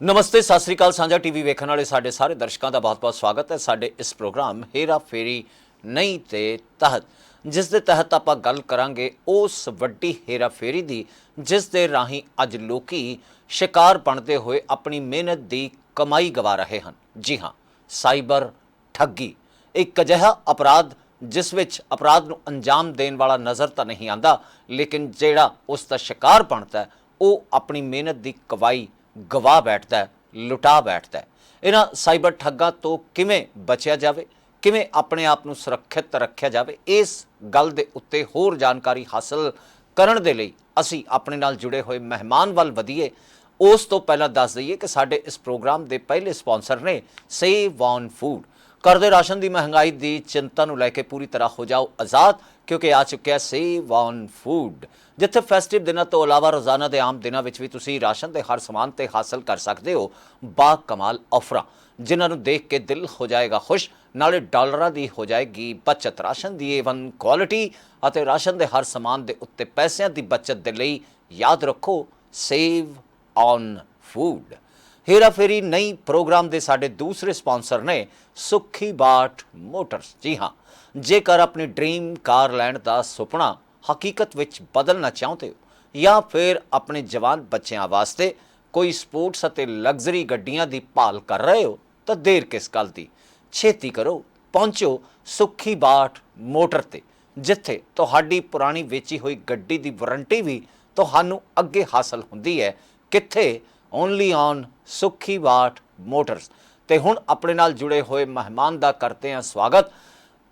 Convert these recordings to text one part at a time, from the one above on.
नमस्ते, सत श्री अकाल। साझा टीवी वेखण वाले साडे सारे दर्शकों का बहुत बहुत स्वागत है साडे इस प्रोग्राम हेरा फेरी नहीं ते तहत, जिस दे तहत आपां गल करांगे उस वड्डी हेरा फेरी दी जिस दे राही अज लोकी शिकार बनते हुए अपनी मेहनत की कमाई गवा रहे हैं। जी हाँ, साइबर ठगी एक अजिहा अपराध जिस विच अपराध नूं अंजाम देण वाला नज़र तो नहीं आता, लेकिन जिहड़ा उसका शिकार बनता है वो अपनी मेहनत की कमाई गवा बैठता है, लुटा बैठता है। इन्हां साइबर ठग्गां तो किवें बचिया जाए, किवें अपने आप नूं सुरक्षित रखिया जाए, इस गल दे उत्ते होर जानकारी हासिल करन दे लई असीं अपने नाल जुड़े हुए मेहमान वल वधीए। उस तो पहला दस दईए कि साडे इस प्रोग्राम के पहले स्पॉन्सर ने सेव ऑन फूड। घर दे राशन की महंगाई की चिंता नूं लैके पूरी तरह हो जाओ आज़ाद, क्योंकि आ चुका सेव ऑन फूड, जिथे फैसटिव दिनों तो अलावा रोज़ाना के आम दिनों में भी तुसीं राशन के हर समान ते हासिल कर सकते हो बा कमाल ऑफर, जिन्होंने देख के दिल हो जाएगा खुश, नाले डॉलरां दी हो जाएगी बचत। राशन की एवन क्वालिटी और राशन के हर समान के उत्ते पैसों की बचत के लिए याद रखो सेव ऑन फूड। हेरा फेरी नई प्रोग्राम के साडे दूसरे स्पॉन्सर ने सुखी बाट मोटर्स। जी हाँ, जेकर अपनी ड्रीम कार लैण का सुपना हकीकत विच बदलना चाहते हो या फिर अपने जवान बच्चों वास्ते कोई स्पोर्ट्स और लग्जरी गड्डियां की भाल कर रहे हो तो देर किस गल की, छेती करो, पहुँचो सुखी बाट मोटर ते, जिथे तुहाडी पुरानी वेची हुई गड्डी की वारंटी भी तुहानू अगे हासिल हुंदी है। कित्थे? ओनली ऑन सुखी बाट मोटर्स। ते हुण अपने नाल जुड़े हुए मेहमान का करते हैं स्वागत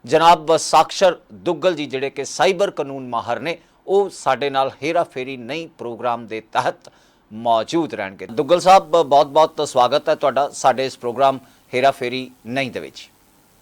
जनाब साक्षर दुग्गल जी, जिहड़े कि साइबर कानून माहर ने, वो साडे नाल हेरा फेरी नई प्रोग्राम के तहत मौजूद रहणगे। दुग्गल साहब, बहुत बहुत स्वागत है तुहाडा साडे इस प्रोग्राम हेरा फेरी नई दे विच।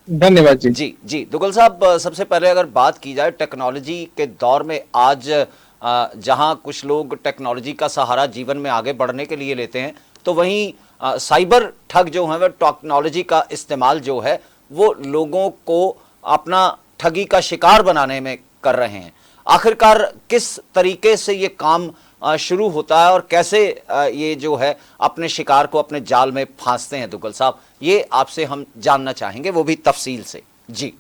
धन्यवाद जी। जी जी दुग्गल साहब, सबसे पहले अगर बात की जाए टेक्नोलॉजी के दौर में, आज जहां कुछ लोग टेक्नोलॉजी का सहारा जीवन में आगे बढ़ने के लिए लेते हैं, तो वहीं साइबर ठग जो है वह टेक्नोलॉजी का इस्तेमाल जो है वो लोगों को अपना ठगी का शिकार बनाने में कर रहे हैं। आखिरकार किस तरीके से ये काम शुरू होता है और कैसे ये जो है अपने शिकार को अपने जाल में फांसते हैं दुग्गल साहब, ये आपसे हम जानना चाहेंगे, वो भी तफसील से। जी।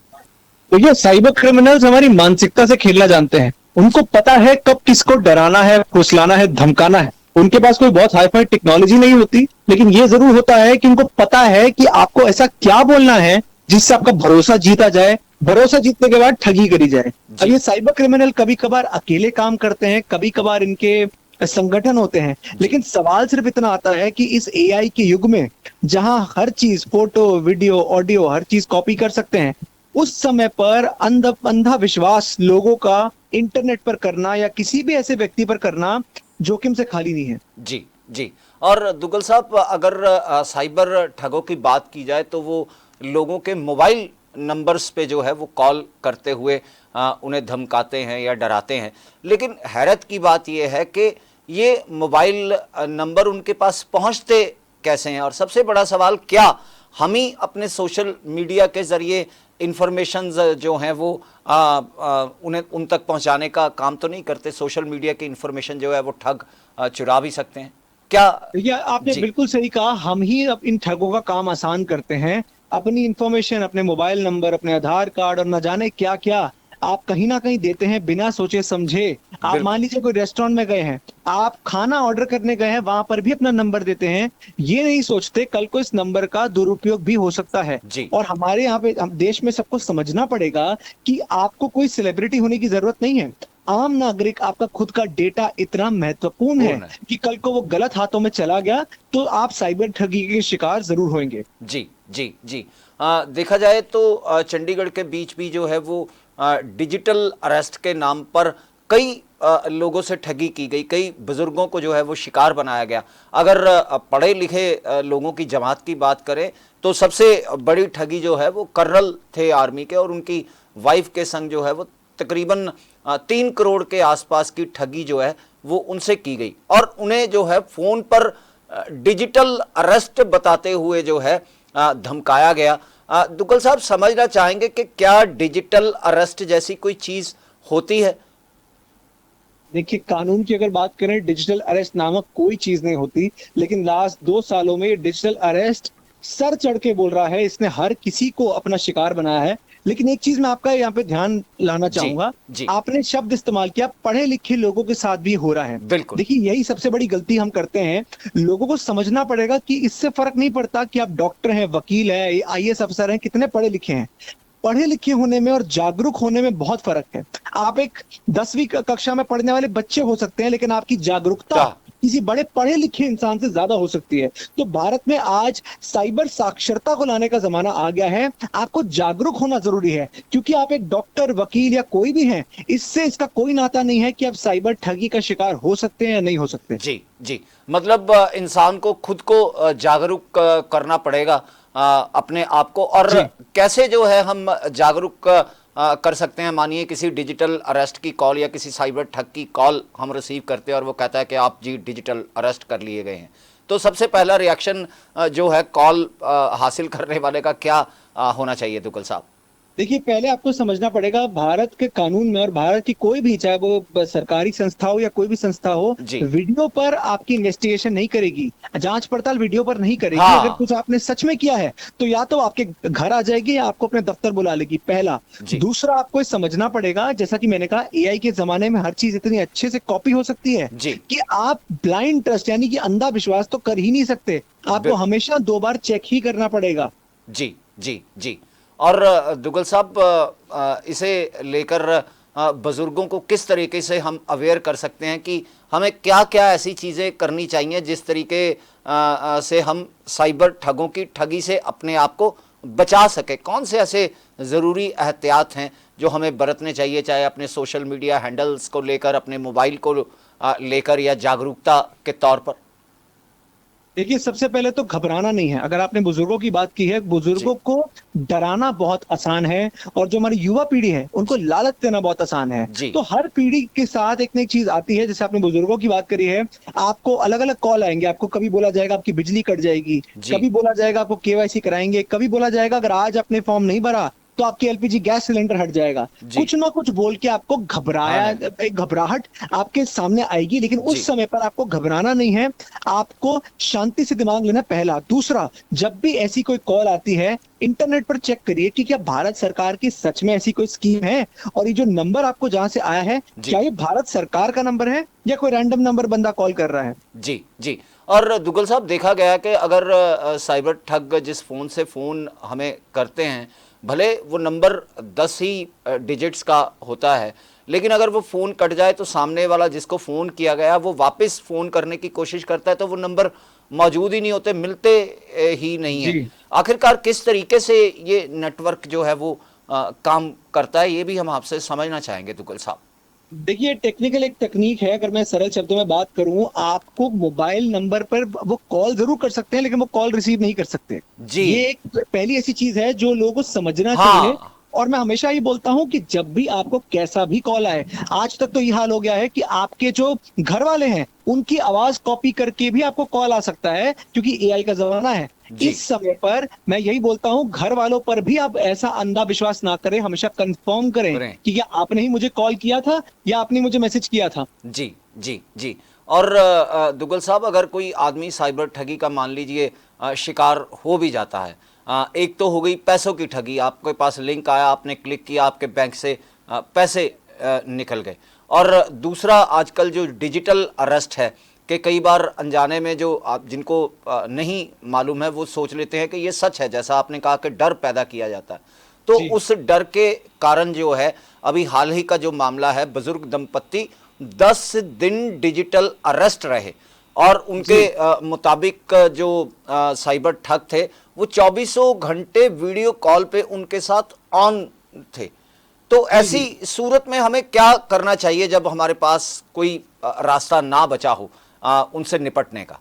तो ये साइबर क्रिमिनल्स हमारी मानसिकता से खेलना जानते हैं। उनको पता है कब किसको डराना है, फुसलाना है, धमकाना है। उनके पास कोई बहुत हाई फाई टेक्नोलॉजी नहीं होती, लेकिन ये जरूर होता है कि उनको पता है कि आपको ऐसा क्या बोलना है जिससे आपका भरोसा जीता जाए, भरोसा जीतने के बाद ठगी करी जाए। अब ये साइबर क्रिमिनल कभी कभार अकेले काम करते हैं, कभी कभार इनके संगठन होते हैं, लेकिन सवाल सिर्फ इतना आता है कि इस एआई के युग में जहां हर चीज, फोटो, वीडियो, ऑडियो, हर चीज कॉपी कर सकते हैं, उस समय पर अंधा विश्वास लोगों का इंटरनेट पर करना या किसी भी ऐसे व्यक्ति पर करना जोखिम से खाली नहीं है। जी जी। और दुग्गल साहब, अगर साइबर ठगों की बात की जाए तो वो लोगों के मोबाइल नंबर्स पे जो है वो कॉल करते हुए उन्हें धमकाते हैं या डराते हैं, लेकिन हैरत की बात ये है कि ये मोबाइल नंबर उनके पास पहुंचते कैसे हैं? और सबसे बड़ा सवाल, क्या हम ही अपने सोशल मीडिया के ज़रिए इंफॉर्मेशन जो हैं वो उन्हें उन तक पहुंचाने का काम तो नहीं करते? सोशल मीडिया की इंफॉर्मेशन जो है वो ठग चुरा भी सकते हैं क्या? आपने बिल्कुल सही कहा, हम ही अब इन ठगों का काम आसान करते हैं। अपनी इंफॉर्मेशन, अपने मोबाइल नंबर, अपने आधार कार्ड और न जाने क्या क्या आप कहीं ना कहीं देते हैं बिना सोचे समझे। आप मान लीजिए कोई रेस्टोरेंट में गए हैं, आप खाना ऑर्डर करने गए हैं, वहां पर भी अपना नंबर देते हैं, ये नहीं सोचते कल को इस नंबर का दुरुपयोग भी हो सकता है। और हमारे यहाँ पे देश में सबको समझना पड़ेगा कि आपको कोई सेलिब्रिटी होने की जरूरत नहीं है। आम नागरिक, आपका खुद का डेटा इतना महत्वपूर्ण है कि कल को वो गलत हाथों में चला गया तो आप साइबर ठगी के शिकार जरूर होंगे। जी जी जी। देखा जाए तो चंडीगढ़ के बीच भी जो है वो डिजिटल अरेस्ट के नाम पर कई लोगों से ठगी की गई, कई बुजुर्गों को जो है वो शिकार बनाया गया। अगर पढ़े लिखे लोगों की जमात की बात करें तो सबसे बड़ी ठगी जो है वो कर्नल थे आर्मी के, और उनकी वाइफ के संग जो है वो तकरीबन 3 करोड़ के आसपास की ठगी जो है वो उनसे की गई, और उन्हें जो है फ़ोन पर डिजिटल अरेस्ट बताते हुए जो है धमकाया गया। दुग्गल साहब, समझना चाहेंगे कि क्या डिजिटल अरेस्ट जैसी कोई चीज़ होती है? देखिए, कानून की अगर बात करें, डिजिटल अरेस्ट नामक कोई चीज नहीं होती, लेकिन लास्ट 2 सालों में ये डिजिटल अरेस्ट सर चढ़ के बोल रहा है, इसने हर किसी को अपना शिकार बनाया है। लेकिन एक चीज मैं आपका यहाँ पे ध्यान लाना जी चाहूंगा, जी आपने शब्द इस्तेमाल किया, पढ़े लिखे लोगों के साथ भी हो रहा है। बिल्कुल। देखिए, यही सबसे बड़ी गलती हम करते हैं। लोगों को समझना पड़ेगा कि इससे फर्क नहीं पड़ता कि आप डॉक्टर हैं, वकील हैं, आईएएस अफसर हैं, कितने पढ़े लिखे हैं। पढ़े लिखे होने में और जागरूक होने में बहुत फर्क है। आप एक 10वीं कक्षा में पढ़ने वाले बच्चे हो सकते हैं, लेकिन आपकी जागरूकता क्या? किसी बड़े पढ़े लिखे इंसान से ज्यादा हो सकती है। तो भारत में आज साइबर साक्षरता को लाने का जमाना आ गया है। आपको जागरूक होना जरूरी है, क्योंकि आप एक डॉक्टर, वकील या कोई भी हैं, इससे इसका कोई नाता नहीं है कि आप साइबर ठगी का शिकार हो सकते हैं या नहीं हो सकते। जी जी, मतलब इंसान को खुद को जागरूक करना पड़ेगा अपने आप को। और जी कैसे जो है हम जागरूक कर सकते हैं? मानिए किसी डिजिटल अरेस्ट की कॉल या किसी साइबर ठग की कॉल हम रिसीव करते हैं और वो कहता है कि आप जी डिजिटल अरेस्ट कर लिए गए हैं, तो सबसे पहला रिएक्शन जो है कॉल हासिल करने वाले का क्या होना चाहिए तुगल साहब? देखिए, पहले आपको समझना पड़ेगा, भारत के कानून में और भारत की कोई भी, चाहे वो सरकारी संस्था हो या कोई भी संस्था हो, जी वीडियो पर आपकी इन्वेस्टिगेशन नहीं करेगी, जांच पड़ताल वीडियो पर नहीं करेगी। अगर हाँ कुछ आपने सच में किया है तो या तो आपके घर आ जाएगी या आपको अपने दफ्तर बुला लेगी, पहला। जी दूसरा, आपको ये समझना पड़ेगा, जैसा कि मैंने कहा, एआई के जमाने में हर चीज इतनी अच्छे से कॉपी हो सकती है जी कि आप ब्लाइंड ट्रस्ट यानी कि अंधा विश्वास तो कर ही नहीं सकते। आपको बिल- हमेशा 2 बार चेक ही करना पड़ेगा। जी जी जी। और दुगल साहब, इसे लेकर बुजुर्गों को किस तरीके से हम अवेयर कर सकते हैं कि हमें क्या क्या ऐसी चीज़ें करनी चाहिए जिस तरीके से हम साइबर ठगों की ठगी से अपने आप को बचा सके? कौन से ऐसे ज़रूरी एहतियात हैं जो हमें बरतने चाहिए, चाहे अपने सोशल मीडिया हैंडल्स को लेकर, अपने मोबाइल को लेकर, या जागरूकता के तौर पर? देखिए, सबसे पहले तो घबराना नहीं है। अगर आपने बुजुर्गों की बात की है, जी बुजुर्गों को डराना बहुत आसान है, और जो हमारी युवा पीढ़ी है उनको लालच देना बहुत आसान है। जी तो हर पीढ़ी के साथ एक न एक चीज आती है। जैसे आपने बुजुर्गों की बात करी है, आपको अलग अलग कॉल आएंगे। आपको कभी बोला जाएगा आपकी बिजली कट जाएगी, जी कभी बोला जाएगा आपको केवाईसी कराएंगे, कभी बोला जाएगा अगर आज आपने फॉर्म नहीं भरा तो आपकी एलपीजी गैस सिलेंडर हट जाएगा। जी। कुछ ना कुछ बोल के आपको हाँ एक घबराहट आपके सामने आएगी, लेकिन जी उस समय पर आपको घबराना नहीं है। आपको शांति से दिमाग लेना, पहला। दूसरा, जब भी ऐसी कोई कॉल आती है, इंटरनेट पर चेक करिए कि क्या भारत सरकार की सच में ऐसी कोई स्कीम है, और ये जो नंबर आपको जहां से आया है, जी क्या ये भारत सरकार का नंबर है या कोई रैंडम नंबर बंदा कॉल कर रहा है। जी जी। और दुगल साहब, देखा गया है कि अगर साइबर ठग जिस फ़ोन से फ़ोन हमें करते हैं, भले वो नंबर 10 ही डिजिट्स का होता है, लेकिन अगर वो फ़ोन कट जाए तो सामने वाला जिसको फ़ोन किया गया वो वापस फ़ोन करने की कोशिश करता है, तो वो नंबर मौजूद ही नहीं होते, मिलते ही नहीं है। जी आखिरकार किस तरीके से ये नेटवर्क जो है वो काम करता है, ये भी हम आपसे समझना चाहेंगे दुगल साहब। देखिए, टेक्निकल एक तकनीक है। अगर मैं सरल शब्दों में बात करूं, आपको मोबाइल नंबर पर वो कॉल जरूर कर सकते हैं, लेकिन वो कॉल रिसीव नहीं कर सकते। जी ये एक पहली ऐसी चीज है जो लोगों को समझना चाहिए। हाँ और मैं हमेशा ये बोलता हूं कि जब भी आपको कैसा भी कॉल आए, आज तक तो ये हाल हो गया है कि आपके जो घर वाले हैं उनकी आवाज कॉपी करके भी आपको कॉल आ सकता है, क्योंकि एआई का जमाना है। जी इस समय पर मैं यही बोलता हूं, घर वालों पर भी आप ऐसा अंधा विश्वास ना करें, हमेशा कंफर्म करें करें। कि क्या आपने ही मुझे कॉल किया था या आपने मुझे मैसेज किया था। जी जी जी। और दुगल साहब, अगर कोई आदमी साइबर ठगी का मान लीजिए शिकार हो भी जाता है, एक तो हो गई पैसों की ठगी, आपके पास लिंक आया, आपने क्लिक किया, आपके बैंक से पैसे निकल गए। और दूसरा, आजकल जो डिजिटल अरेस्ट है कि कई बार अनजाने में जो जिनको नहीं मालूम है वो सोच लेते हैं कि ये सच है, जैसा आपने कहा कि डर पैदा किया जाता है। तो जी उस डर के कारण जो है, अभी हाल ही का जो मामला है, बुजुर्ग दंपत्ति 10 दिन डिजिटल अरेस्ट रहे, और उनके मुताबिक जो साइबर ठग थे वो 24 घंटे वीडियो कॉल पे उनके साथ ऑन थे। तो ऐसी सूरत में हमें क्या करना चाहिए जब हमारे पास कोई रास्ता ना बचा हो उनसे निपटने का?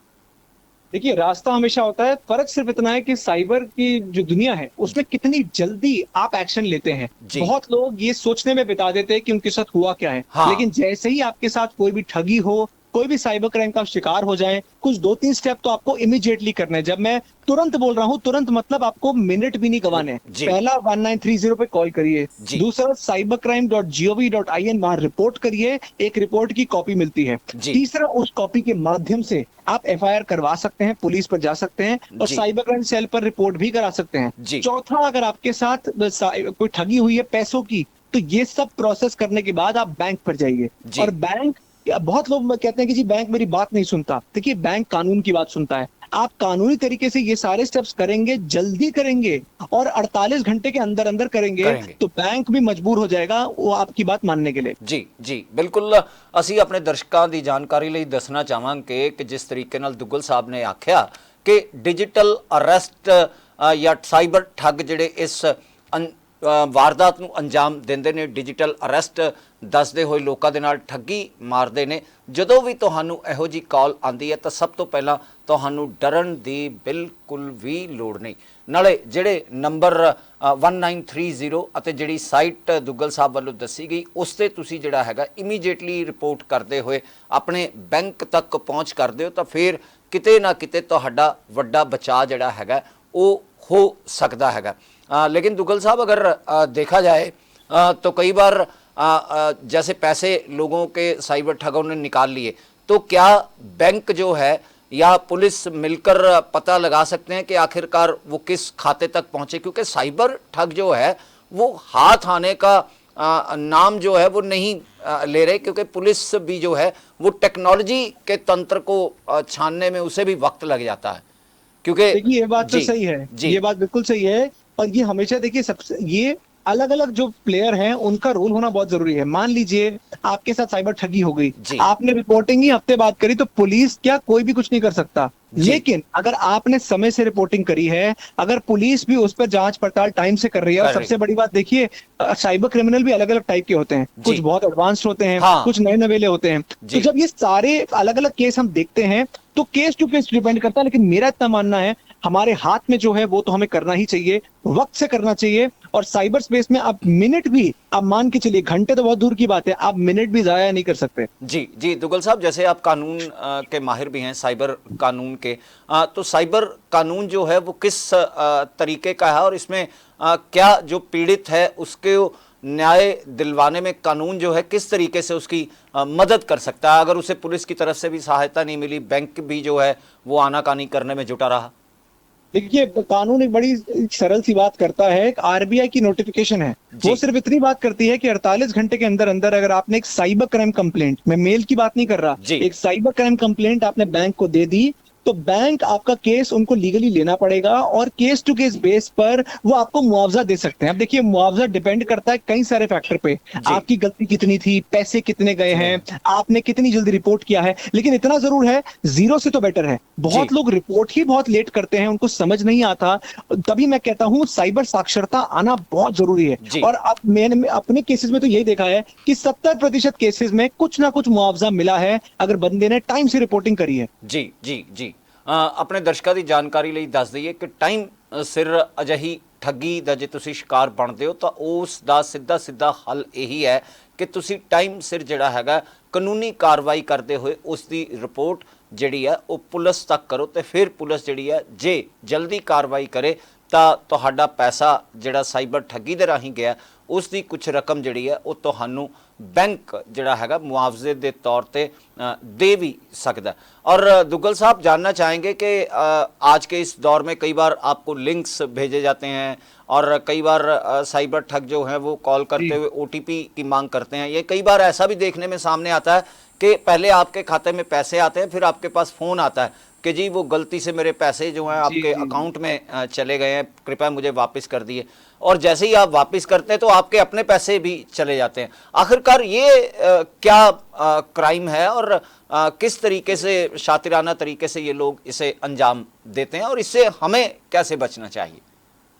देखिए, रास्ता हमेशा होता है, फर्क सिर्फ इतना है कि साइबर की जो दुनिया है उसमें कितनी जल्दी आप एक्शन लेते हैं। जी बहुत लोग ये सोचने में बिता देते हैं कि उनके साथ हुआ क्या है, हाँ लेकिन जैसे ही आपके साथ कोई भी ठगी हो, कोई भी साइबर क्राइम का शिकार हो जाए, कुछ 2-3 स्टेप तो आपको इमीडिएटली करना है। जब मैं तुरंत बोल रहा हूं, तुरंत मतलब आपको मिनट भी नहीं गंवाने। जी। पहला 1930 पे कॉल करिए, जी। दूसरा cybercrime.gov.in वहां रिपोर्ट करिए, एक रिपोर्ट की कॉपी मिलती है। जी। तीसरा, उस कॉपी के माध्यम से आप एफआईआर करवा सकते हैं, पुलिस पर जा सकते हैं और जी। साइबर क्राइम सेल पर रिपोर्ट भी करा सकते हैं। जी। चौथा, अगर आपके साथ कोई ठगी हुई है पैसों की, तो ये सब प्रोसेस करने के बाद आप बैंक पर जाइए। जी। और बैंक, बहुत लोग कहते हैं कि जी बैंक मेरी बात नहीं सुनता। देखिए, बैंक कानून की बात सुनता है। आप कानूनी तरीके से ये सारे स्टेप्स करेंगे, जल्दी करेंगे और 48 घंटे के अंदर अंदर करेंगे, तो बैंक भी मजबूर हो जाएगा वो आपकी बात मानने के लिए। जी जी बिल्कुल। ਅਸੀਂ ਆਪਣੇ ਦਰਸ਼ਕਾਂ ਦੀ ਜਾਣਕਾਰੀ ਲਈ ਦੱਸਣਾ ਚਾਹਾਂਗੇ ਕਿ ਜਿਸ ਤਰੀਕੇ ਨਾਲ ਦੁੱਗਲ ਸਾਹਿਬ ਨੇ ਆਖਿਆ ਕਿ ਡਿਜੀਟਲ ਅਰੈਸਟ ਜਾਂ ਸਾਈਬਰ ਠੱਗ ਜਿਹੜੇ ਇਸ ਵਾਰਦਾਤ ਨੂੰ ਅੰਜਾਮ ਦਿੰਦੇ ਨੇ, ਡਿਜੀਟਲ ਅਰੈਸਟ ਦੱਸਦੇ ਹੋਏ ਲੋਕਾਂ ਦੇ ਨਾਲ ਠੱਗੀ ਮਾਰਦੇ ਨੇ। ਜਦੋਂ ਵੀ ਤੁਹਾਨੂੰ ਇਹੋ ਜੀ ਕਾਲ ਆਂਦੀ ਹੈ ਤਾਂ ਸਭ ਤੋਂ ਪਹਿਲਾਂ ਤੁਹਾਨੂੰ ਡਰਨ ਦੀ ਬਿਲਕੁਲ ਵੀ ਲੋੜ ਨਹੀਂ। ਨਾਲੇ ਜਿਹੜੇ ਨੰਬਰ 1930 ਅਤੇ ਜਿਹੜੀ ਸਾਈਟ ਦੁੱਗਲ ਸਾਹਿਬ ਵੱਲੋਂ ਦੱਸੀ ਗਈ, ਉਸ ਤੇ ਤੁਸੀਂ ਜਿਹੜਾ ਹੈਗਾ ਇਮੀਡੀਏਟਲੀ ਰਿਪੋਰਟ ਕਰਦੇ ਹੋਏ ਆਪਣੇ ਬੈਂਕ ਤੱਕ ਪਹੁੰਚ ਕਰਦੇ ਹੋ ਤਾਂ ਫਿਰ ਕਿਤੇ ਨਾ ਕਿਤੇ ਤੁਹਾਡਾ ਵੱਡਾ ਬਚਾਅ ਜਿਹੜਾ ਹੈਗਾ ਉਹ हो सकता है। लेकिन दुग्गल साहब, अगर देखा जाए तो कई बार जैसे पैसे लोगों के साइबर ठगों ने निकाल लिए, तो क्या बैंक जो है या पुलिस मिलकर पता लगा सकते हैं कि आखिरकार वो किस खाते तक पहुंचे? क्योंकि साइबर ठग जो है वो हाथ आने का नाम जो है वो नहीं ले रहे, क्योंकि पुलिस भी जो है वो टेक्नोलॉजी के तंत्र को छानने में उसे भी वक्त लग जाता है। क्योंकि देखिए, ये बात तो सही है, ये बात बिल्कुल सही है। और ये हमेशा देखिए, सबसे ये अलग अलग जो प्लेयर हैं उनका रोल होना बहुत जरूरी है। मान लीजिए आपके साथ साइबर ठगी हो गई, आपने रिपोर्टिंग ही हफ्ते बाद करी, तो पुलिस क्या कोई भी कुछ नहीं कर सकता। लेकिन अगर आपने समय से रिपोर्टिंग करी है, अगर पुलिस भी उस पर जांच पड़ताल टाइम से कर रही है, और सबसे बड़ी बात देखिए, साइबर क्रिमिनल भी अलग अलग टाइप के होते हैं। कुछ बहुत एडवांस्ड होते हैं, कुछ नए नवेले होते हैं। तो जब ये सारे अलग अलग केस हम देखते हैं तो केस टू केस डिपेंड करता है। लेकिन मेरा इतना मानना है, हमारे हाथ में जो है वो तो हमें करना ही चाहिए, वक्त से करना चाहिए। और साइबर स्पेस में आप मिनट भी, आप मान के चलिए, घंटे तो बहुत दूर की बात है, आप मिनट भी जाया नहीं कर सकते। जी जी दुग्गल साहब, जैसे आप कानून के माहिर भी हैं, साइबर कानून के, तो साइबर कानून जो है वो किस तरीके का है और इसमें क्या जो पीड़ित है उसके न्याय दिलवाने में कानून जो है किस तरीके से उसकी मदद कर सकता है? अगर उसे पुलिस की तरफ से भी सहायता नहीं मिली, बैंक भी जो है वो आनाकानी करने में जुटा रहा। देखिए, कानून एक बड़ी सरल सी बात करता है। एक आरबीआई की नोटिफिकेशन है, वो सिर्फ इतनी बात करती है कि 48 घंटे के अंदर अंदर अगर आपने एक साइबर क्राइम कंप्लेंट, मैं मेल की बात नहीं कर रहा, एक साइबर क्राइम कंप्लेंट आपने बैंक को दे दी, तो बैंक आपका केस उनको लीगली लेना पड़ेगा और केस टू केस बेस पर वो आपको मुआवजा दे सकते हैं। अब देखिए, मुआवजा डिपेंड करता है कई सारे फैक्टर पे, आपकी गलती कितनी थी, पैसे कितने गए हैं, आपने कितनी जल्दी रिपोर्ट किया है। लेकिन इतना जरूर है, जीरो से तो बेटर है। बहुत लोग रिपोर्ट ही बहुत लेट करते हैं, उनको समझ नहीं आता। तभी मैं कहता हूं साइबर साक्षरता आना बहुत जरूरी है। और अब मैंने अपने केसेस में तो यही देखा है कि 70% केसेस में कुछ ना कुछ मुआवजा मिला है अगर बंदे ने टाइम से रिपोर्टिंग करी है। जी जी जी ਆਪਣੇ ਦਰਸ਼ਕਾਂ ਦੀ ਜਾਣਕਾਰੀ ਲਈ ਦੱਸ ਦਈਏ ਕਿ ਟਾਈਮ ਸਿਰ ਅਜਿਹੀ ਠੱਗੀ ਦਾ ਜੇ ਤੁਸੀਂ ਸ਼ਿਕਾਰ ਬਣਦੇ ਹੋ ਤਾਂ ਉਸ ਦਾ ਸਿੱਧਾ ਹੱਲ ਇਹੀ ਹੈ ਕਿ ਤੁਸੀਂ ਟਾਈਮ ਸਿਰ ਜਿਹੜਾ ਹੈਗਾ ਕਾਨੂੰਨੀ ਕਾਰਵਾਈ ਕਰਦੇ ਹੋਏ ਉਸ ਦੀ ਰਿਪੋਰਟ ਜਿਹੜੀ ਹੈ ਉਹ ਪੁਲਿਸ ਤੱਕ ਕਰੋ, ਤੇ ਫਿਰ ਪੁਲਿਸ ਜਿਹੜੀ ਹੈ ਜੇ ਜਲਦੀ ਕਾਰਵਾਈ ਕਰੇ ਤਾਂ ਤੁਹਾਡਾ ਪੈਸਾ ਜਿਹੜਾ ਸਾਈਬਰ ਠੱਗੀ ਦੇ ਰਾਹੀਂ ਗਿਆ ਉਸ ਦੀ ਕੁਝ ਰਕਮ ਜਿਹੜੀ ਹੈ ਉਹ ਤੁਹਾਨੂੰ बैंक जड़ा हैगा मुआवजे के तौर पर दे भी सकता है। और दुग्गल साहब, जानना चाहेंगे कि आज के इस दौर में कई बार आपको लिंक्स भेजे जाते हैं और कई बार साइबर ठग जो हैं वो कॉल करते हुए OTP की मांग करते हैं। ये कई बार ऐसा भी देखने में सामने आता है कि पहले आपके खाते में पैसे आते हैं, फिर आपके पास फ़ोन आता है कि जी वो गलती से मेरे पैसे जो हैं आपके अकाउंट में चले गए हैं, कृपया मुझे वापस कर दिए। और जैसे ही आप वापस करते हैं तो आपके अपने पैसे भी चले जाते हैं। आखिरकार ये क्या क्राइम है और किस तरीके से, शातिराना तरीके से ये लोग इसे अंजाम देते हैं और इससे हमें कैसे बचना चाहिए?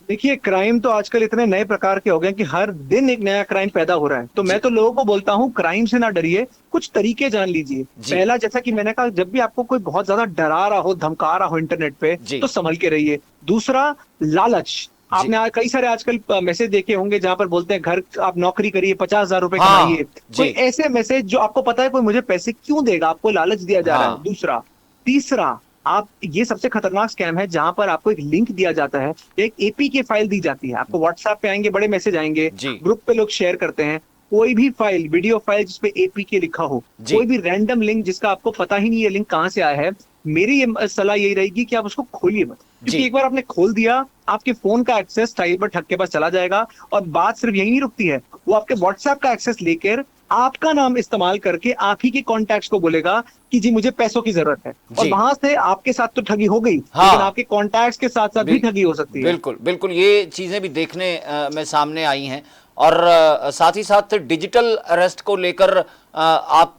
देखिए, क्राइम तो आजकल इतने नए प्रकार के हो गए कि हर दिन एक नया क्राइम पैदा हो रहा है। तो मैं तो लोगों को बोलता हूँ, क्राइम से ना डरिए, कुछ तरीके जान लीजिए। पहला, जैसा कि मैंने कहा, जब भी आपको कोई बहुत ज्यादा डरा रहा हो, धमका रहा हो इंटरनेट पे, तो संभल के रहिए। दूसरा, लालच। आपने कई सारे आजकल मैसेज देखे होंगे जहां पर बोलते हैं घर आप नौकरी करिए, 50,000 रुपए हाँ कमाइए। कोई जी, ऐसे मैसेज जो आपको पता है कोई मुझे पैसे क्यों देगा, आपको लालच दिया जा रहा है। हाँ दूसरा, तीसरा, आप ये सबसे खतरनाक स्कैम है जहां पर आपको एक लिंक दिया जाता है, एक एपीके फाइल दी जाती है आपको, व्हाट्सएप पे आएंगे बड़े मैसेज आएंगे, जी ग्रुप पे लोग शेयर करते हैं, कोई भी फाइल, वीडियो फाइल जिसपे एपीके लिखा हो, जी कोई भी रैंडम लिंक जिसका आपको पता ही नहीं है लिंक कहां से आया है, मेरी ये सलाह यही रहेगी कि आप उसको खोलिए मत। जी क्योंकि एक बार आपने खोल दिया, आपके फोन का एक्सेस साइबर ठग के पास चला जाएगा। और बात सिर्फ यही नहीं रुकती है, वो आपके व्हाट्सएप का एक्सेस लेकर आपका नाम इस्तेमाल करके आप ही के कॉन्टैक्ट्स को बोलेगा कि जी मुझे पैसों की जरूरत है, और जी वहां से आपके साथ तो ठगी हो गई, हाँ लेकिन आपके कॉन्टैक्ट्स के साथ साथ भी ठगी हो सकती है। बिल्कुल बिल्कुल, ये चीज़ें भी देखने में सामने आई हैं। और साथ ही साथ डिजिटल अरेस्ट को लेकर आप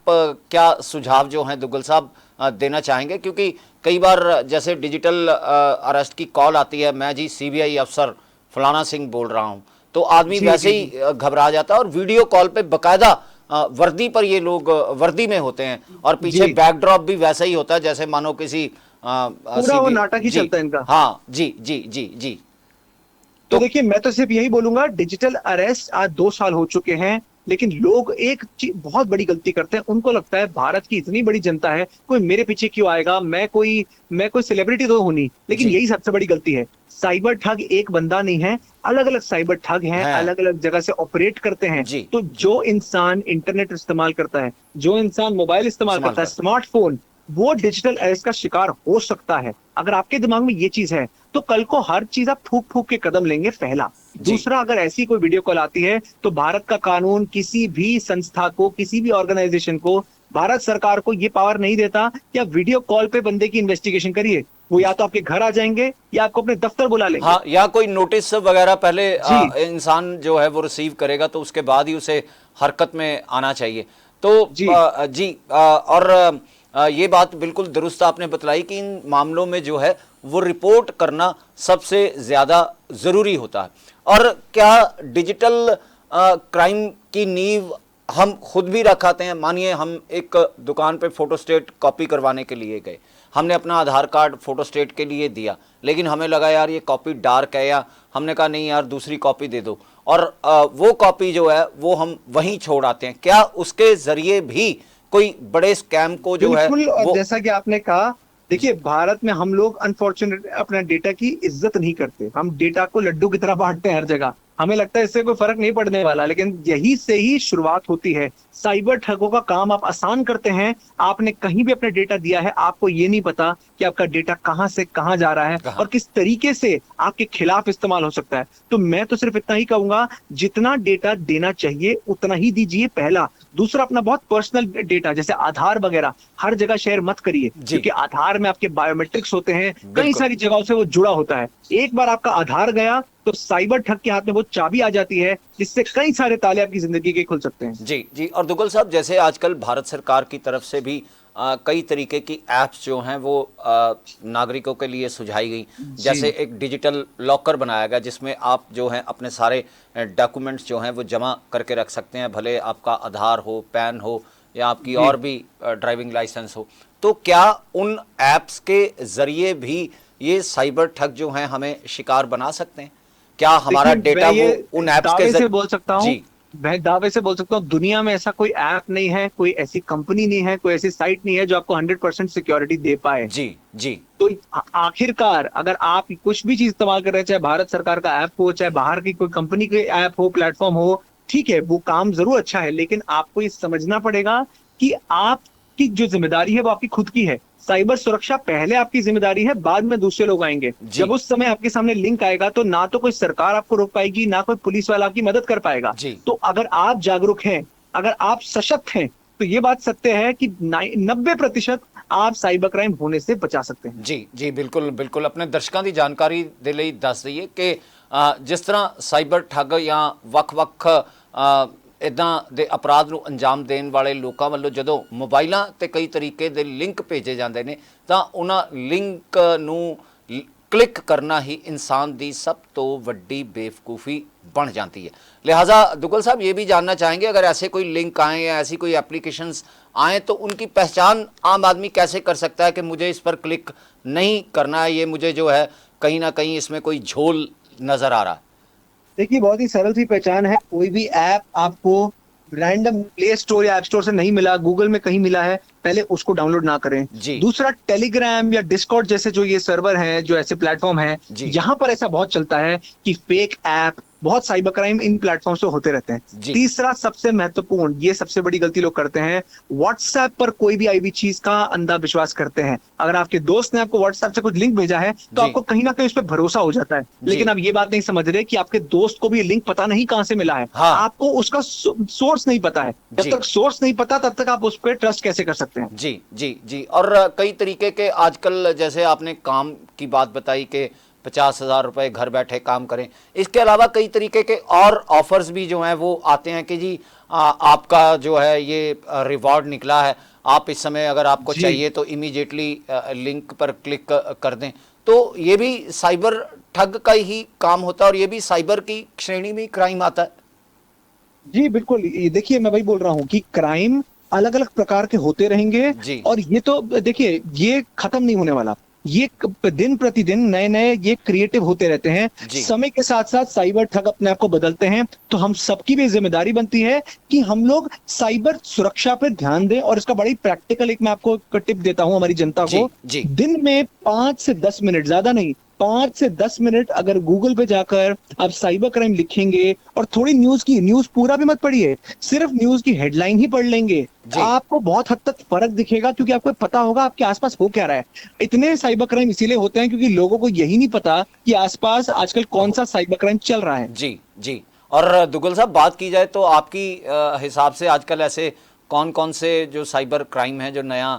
क्या सुझाव जो हैं दुग्गल साहब देना चाहेंगे? क्योंकि कई बार जैसे डिजिटल अरेस्ट की कॉल आती है, मैं जी सीबीआई अफसर फलाना सिंह बोल रहा हूं, तो आदमी जी वैसे जी ही जी। घबरा जाता है। और वीडियो कॉल पे बकायदा वर्दी पर ये लोग वर्दी में होते हैं, और पीछे जी, बैकड्रॉप भी वैसा ही होता है जैसे मानो किसी पूरा वो नाटक ही जी चलता है इनका। हाँ जी जी जी जी। तो तो देखिए, मैं तो सिर्फ यही बोलूंगा, डिजिटल अरेस्ट आज 2 साल हो चुके हैं, लेकिन लोग एक बहुत बड़ी गलती करते हैं। उनको लगता है भारत की इतनी बड़ी जनता है, कोई मेरे पीछे क्यों आएगा, मैं कोई सेलिब्रिटी तो हूं नहीं। लेकिन जी यही सबसे बड़ी गलती है। साइबर ठग एक बंदा नहीं है, अलग अलग साइबर ठग हैं, हैं अलग अलग जगह से ऑपरेट करते हैं। जी, तो जो इंसान इंटरनेट इस्तेमाल करता है, जो इंसान मोबाइल इस्तेमाल इस्तेमाल करता है, कर स्मार्टफोन, वो डिजिटल अरेस्ट का शिकार हो सकता है। अगर आपके दिमाग में ये चीज है, तो कल को हर चीज आप फूक फूक के कदम लेंगे, पहला। जी दूसरा, अगर ऐसी कोई वीडियो कॉल आती है, तो भारत का कानून किसी भी संस्था को, किसी भी ऑर्गेनाइजेशन को, भारत सरकार को ये पावर नहीं देता कि आप वीडियो कॉल पे बंदे की इन्वेस्टिगेशन करिए। वो या तो आपके घर आ जाएंगे या आपको अपने दफ्तर बुला लेंगे। हाँ, या कोई नोटिस वगैरह पहले जी इंसान जो है वो रिसीव करेगा, तो उसके बाद ही उसे हरकत में आना चाहिए। तो जी जी और ये बात बिल्कुल दुरुस्त आपने बतलाई कि इन मामलों में जो है वो रिपोर्ट करना सबसे ज़्यादा ज़रूरी होता है। और क्या डिजिटल क्राइम की नींव हम खुद भी रखाते हैं? मानिए हम एक दुकान पे फोटोस्टेट कॉपी करवाने के लिए गए, हमने अपना आधार कार्ड फोटोस्टेट के लिए दिया, लेकिन हमें लगा यार ये कॉपी डार्क है, या हमने कहा नहीं यार दूसरी कॉपी दे दो, और वो कॉपी जो है वो हम वहीं छोड़ आते हैं। क्या उसके ज़रिए भी कोई बड़े स्कैम को जो है बिल्कुल। और वो? जैसा कि आपने कहा, देखिए भारत में हम लोग अनफॉर्चुनेट अपना डेटा की इज्जत नहीं करते। हम डेटा को लड्डू की तरह बांटते हैं हर जगह। हमें लगता है इससे कोई फर्क नहीं पड़ने वाला, लेकिन यही से ही शुरुआत होती है। साइबर ठगों का काम आप आसान करते हैं। आपने कहीं भी अपना डेटा दिया है, आपको ये नहीं पता कि आपका डेटा कहां से कहां जा रहा है कहाँ? और किस तरीके से आपके खिलाफ इस्तेमाल हो सकता है। तो मैं तो सिर्फ इतना ही कहूंगा, जितना डेटा देना चाहिए उतना ही दीजिए, पहला। दूसरा, अपना बहुत पर्सनल डेटा जैसे आधार वगैरह हर जगह शेयर मत करिए, जी क्योंकि आधार में आपके बायोमेट्रिक्स होते हैं, कई बिल्कुल सारी जगहों से वो जुड़ा होता है। एक बार आपका आधार गया तो साइबर ठग के हाथ में वो चाबी आ जाती है, जिससे कई सारे ताले आपकी जिंदगी के खुल सकते हैं। जी जी। और दुग्गल साहब, जैसे आजकल भारत सरकार की तरफ से भी कई तरीके की ऐप्स जो हैं वो नागरिकों के लिए सुझाई गई। जैसे जी एक डिजिटल लॉकर बनाया गया जिसमें आप जो हैं अपने सारे डॉक्यूमेंट्स जो हैं वो जमा करके रख सकते हैं, भले आपका आधार हो, पैन हो, या आपकी जी। और भी ड्राइविंग लाइसेंस हो। तो क्या उन ऐप्स के ज़रिए भी ये साइबर ठग जो हैं हमें शिकार बना सकते हैं? क्या हमारा देखिए, डेटा मैं ये वो उन ऐप्स के दावे से बोल सकता हूँ, जी मैं दावे से बोल सकता हूँ, दुनिया में ऐसा कोई ऐप नहीं है, कोई ऐसी कंपनी नहीं है, कोई ऐसी साइट नहीं है जो आपको 100% सिक्योरिटी दे पाए। जी जी तो आखिरकार अगर आप कुछ भी चीज इस्तेमाल कर रहे हैं, चाहे भारत सरकार का ऐप हो, चाहे बाहर की कोई कंपनी के ऐप हो, प्लेटफॉर्म हो, ठीक है, वो काम जरूर अच्छा है, लेकिन आपको ये समझना पड़ेगा कि आपकी जो जिम्मेदारी है वो आपकी खुद की है। साइबर सुरक्षा पहले आपकी जिम्मेदारी है, बाद में दूसरे लोग आएंगे। जी जब उस समय आपके सामने लिंक आएगा, तो ना तो कोई सरकार आपको रोक पाएगी, ना कोई पुलिस वाला आपकी मदद कर पाएगा। जी तो अगर आप जागरूक हैं, अगर आप सशक्त हैं, तो ये बात सत्य है कि 90% आप साइबर क्राइम होने से बचा सकते हैं। जी जी बिल्कुल बिल्कुल। अपने दर्शकों की जानकारी ਦੇ ਲਈ ਦੱਸ ਦਈਏ ਕਿ ਜਿਸ ਤਰ੍ਹਾਂ ਸਾਈਬਰ ਠੱਗ ਜਾਂ ਵੱਖ-ਵੱਖ ਇਦਾਂ ਦੇ ਅਪਰਾਧ ਨੂੰ ਅੰਜਾਮ ਦੇਣ ਵਾਲੇ ਲੋਕਾਂ ਵੱਲੋਂ ਜਦੋਂ ਮੋਬਾਈਲਾਂ ਤੇ ਕਈ ਤਰੀਕੇ ਦੇ ਲਿੰਕ ਭੇਜੇ ਜਾਂਦੇ ਨੇ, ਤਾਂ ਉਹਨਾਂ ਲਿੰਕ ਨੂੰ क्लिक करना ही इंसान की सब तो वड्डी बेवकूफ़ी बन जाती है। लिहाजा दुग्गल साहब ये भी जानना चाहेंगे, अगर ऐसे कोई लिंक आएँ या ऐसी कोई एप्लीकेशंस आएँ तो उनकी पहचान आम आदमी कैसे कर सकता है कि मुझे इस पर क्लिक नहीं करना है, ये मुझे जो है कहीं ना कहीं इसमें कोई झोल नजर आ रहा है? देखिए, बहुत ही सरल सी पहचान है। कोई भी ऐप आपको रैंडम प्ले स्टोर या ऐप स्टोर से नहीं मिला, गूगल में कहीं मिला है, पहले उसको डाउनलोड ना करें। जी दूसरा, टेलीग्राम या डिस्कॉर्ड जैसे जो ये सर्वर हैं, जो ऐसे प्लेटफॉर्म हैं, जी यहाँ पर ऐसा बहुत चलता है कि फेक ऐप, बहुत साइबर क्राइम इन प्लेटफॉर्म से होते रहते हैं। जी तीसरा, सबसे महत्वपूर्ण, ये सबसे बड़ी गलती लोग करते हैं, व्हाट्सएप पर कोई भी आई हुई चीज का अंधा विश्वास करते हैं। अगर आपके दोस्त ने आपको व्हाट्सएप से कुछ लिंक भेजा है तो जी आपको कहीं ना कहीं उस पर भरोसा हो जाता है, लेकिन जी आप ये बात नहीं समझ रहे कि आपके दोस्त को भी ये लिंक पता नहीं कहां से मिला है। हाँ आपको उसका सोर्स नहीं पता है। जब जी तक सोर्स नहीं पता तब तक आप उस पर ट्रस्ट कैसे कर सकते हैं? जी जी जी। और कई तरीके के आजकल, जैसे आपने काम की बात बताई कि 50,000 रुपये घर बैठे काम करें, इसके अलावा कई तरीके के और ऑफर्स भी जो हैं वो आते हैं कि जी आपका जो है ये रिवॉर्ड निकला है, आप इस समय अगर आपको जी चाहिए तो इमीडिएटली लिंक पर क्लिक कर दें। तो ये भी साइबर ठग का ही काम होता है और ये भी साइबर की श्रेणी में क्राइम आता है। जी, बिल्कुल। ये देखिए, मैं वही बोल रहा हूँ कि क्राइम अलग अलग प्रकार के होते रहेंगे, जी और ये तो देखिए, ये खत्म नहीं होने वाला। ये दिन प्रतिदिन नए नए ये क्रिएटिव होते रहते हैं। जी समय के साथ साथ साइबर ठग अपने आप को बदलते हैं, तो हम सबकी भी जिम्मेदारी बनती है कि हम लोग साइबर सुरक्षा पर ध्यान दें। और इसका बड़ी प्रैक्टिकल एक मैं आपको एक टिप देता हूं हमारी जनता जी को। जी दिन में 5 से 10 मिनट, ज्यादा नहीं, 5 से 10 मिनट अगर गूगल पे जाकर आप साइबर क्राइम लिखेंगे और थोड़ी न्यूज पूरा भी मत पढ़िए, सिर्फ न्यूज की हेडलाइन ही पढ़ लेंगे, जी आपको बहुत हद तक फर्क दिखेगा, क्योंकि आपको पता होगा आपके आसपास हो क्या रहा है। इतने साइबर क्राइम इसीलिए होते हैं क्योंकि लोगों को यही नहीं पता कि आसपास आजकल कौन सा साइबर क्राइम चल रहा है। जी जी। और दुग्गल साहब, बात की जाए तो आपकी हिसाब से आजकल ऐसे कौन कौन से जो साइबर क्राइम हैं जो नया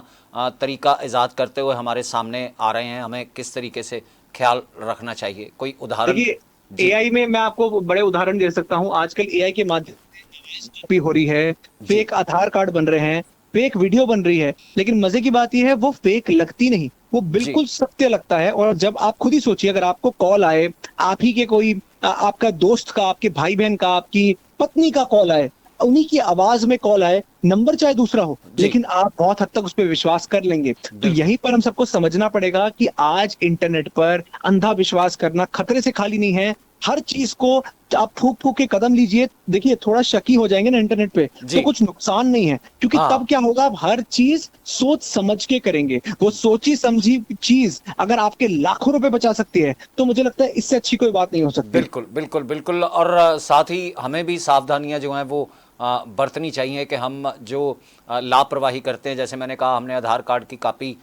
तरीका ईजाद करते हुए हमारे सामने आ रहे हैं, हमें किस तरीके से ख्याल रखना चाहिए? कोई उदाहरण? देखिए, जी एआई में मैं आपको बड़े उदाहरण दे सकता हूं। आजकल एआई के माध्यम से कॉपी हो रही है, जी फेक आधार कार्ड बन रहे हैं, फेक वीडियो बन रही है, लेकिन मजे की बात यह है वो फेक लगती नहीं, वो जी बिल्कुल सत्य लगता है। और जब आप खुद ही सोचिए, अगर आपको कॉल आए, आप ही के कोई आपका दोस्त का, आपके भाई बहन का, आपकी पत्नी का कॉल आए, उन्हीं की आवाज में कॉल आए, नंबर चाहे दूसरा हो, जी लेकिन आप बहुत हद तक उस पर विश्वास कर लेंगे। तो बिल्कुल यहीं पर हम सबको समझना पड़ेगा कि आज इंटरनेट पर अंधा विश्वास करना खतरे से खाली नहीं है। हर चीज को आप फूक फूक के कदम लीजिए। देखिए, थोड़ा शकी हो जाएंगे ना इंटरनेट पे, जी तो कुछ नुकसान नहीं है, क्योंकि हाँ तब क्या होगा, आप हर चीज सोच समझ के करेंगे। वो सोची समझी चीज अगर आपके लाखों रुपए बचा सकती है, तो मुझे लगता है इससे अच्छी कोई बात नहीं हो सकती। बिल्कुल बिल्कुल बिल्कुल। और साथ ही हमें भी सावधानियां जो हैं वो बरतनी चाहिए कि हम जो लापरवाही करते हैं, जैसे मैंने कहा हमने आधार कार्ड की कॉपी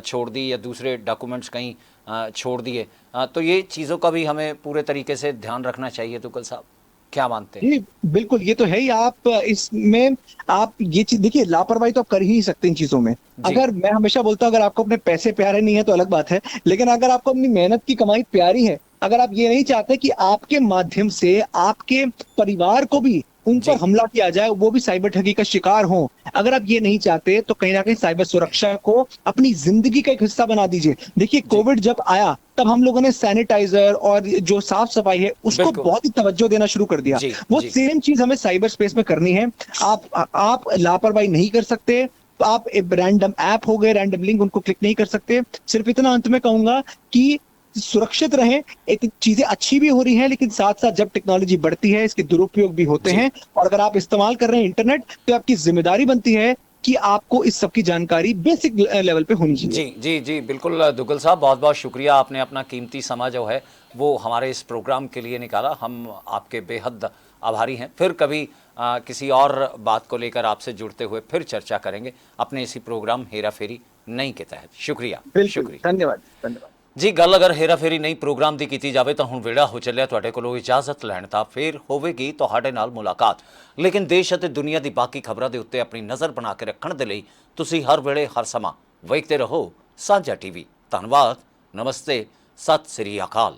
छोड़ दी या दूसरे डॉक्यूमेंट्स कहीं छोड़ दिए, तो ये चीज़ों का भी हमें पूरे तरीके से ध्यान रखना चाहिए। तुगल साहब, क्या मानते हैं? जी, बिल्कुल, ये तो है ही। आप इसमें आप ये चीज देखिए, लापरवाही तो आप कर ही नहीं सकते इन चीजों में। जी अगर मैं हमेशा बोलता हूं, अगर आपको अपने पैसे प्यारे नहीं है तो अलग बात है, लेकिन अगर आपको अपनी मेहनत की कमाई प्यारी है, अगर आप ये नहीं चाहते कि आपके माध्यम से आपके परिवार को भी उन पर जी हमला किया जाए, वो भी साइबर ठगी का शिकार हो, अगर आप ये नहीं चाहते, तो कहीं ना कहीं साइबर सुरक्षा को अपनी जिंदगी का एक हिस्सा बना दीजिए। देखिए, जी कोविड जब आया तब हम लोगों ने सैनिटाइजर और जो साफ सफाई है उसको बिल्कुल। बहुत ही तवज्जो देना शुरू कर दिया। जी वो जी सेम चीज हमें साइबर स्पेस में करनी है। आप लापरवाही नहीं कर सकते। तो आप रैंडम ऐप हो गए, रैंडम लिंक, उनको क्लिक नहीं कर सकते। सिर्फ इतना अंत में कहूंगा कि सुरक्षित रहें। एक चीजें अच्छी भी हो रही हैं, लेकिन साथ साथ जब टेक्नोलॉजी बढ़ती है इसके दुरुपयोग भी होते जी हैं। और अगर आप इस्तेमाल कर रहे हैं इंटरनेट, तो आपकी जिम्मेदारी बनती है कि आपको इस सब की जानकारी बेसिक लेवल पे होनी चाहिए। जी जी जी बिल्कुल। दुग्गल साहब, बहुत बहुत शुक्रिया, आपने अपना कीमती समय जो है वो हमारे इस प्रोग्राम के लिए निकाला। हम आपके बेहद आभारी हैं। फिर कभी किसी और बात को लेकर आपसे जुड़ते हुए फिर चर्चा करेंगे अपने इसी प्रोग्राम हेरा फेरी नहीं के तहत। शुक्रिया बिल्कुल, शुक्रिया धन्यवाद धन्यवाद। जी। गल अगर हेरा फेरी नहीं प्रोग्राम की ਕੀਤੀ ਜਾਵੇ ਤਾਂ ਹੁਣ ਵੇੜਾ ਹੋ ਚੱਲਿਆ ਤੁਹਾਡੇ ਕੋਲੋਂ ਇਜਾਜ਼ਤ ਲੈਣ ਦਾ। ਫੇਰ ਹੋਵੇਗੀ ਤੁਹਾਡੇ ਨਾਲ ਮੁਲਾਕਾਤ, ਲੇਕਿਨ ਦੇਸ਼ ਅਤੇ ਦੁਨੀਆ ਦੀ ਬਾਕੀ ਖਬਰਾਂ ਦੇ ਉੱਤੇ ਆਪਣੀ ਨਜ਼ਰ ਬਣਾ ਕੇ ਰੱਖਣ ਦੇ ਲਈ ਤੁਸੀਂ ਹਰ ਵੇਲੇ ਹਰ ਸਮਾਂ ਵੇਖਦੇ ਰਹੋ ਸਾਂਝਾ ਟੀਵੀ। ਧੰਨਵਾਦ, ਨਮਸਤੇ, ਸਤਿ ਸ੍ਰੀ ਅਕਾਲ।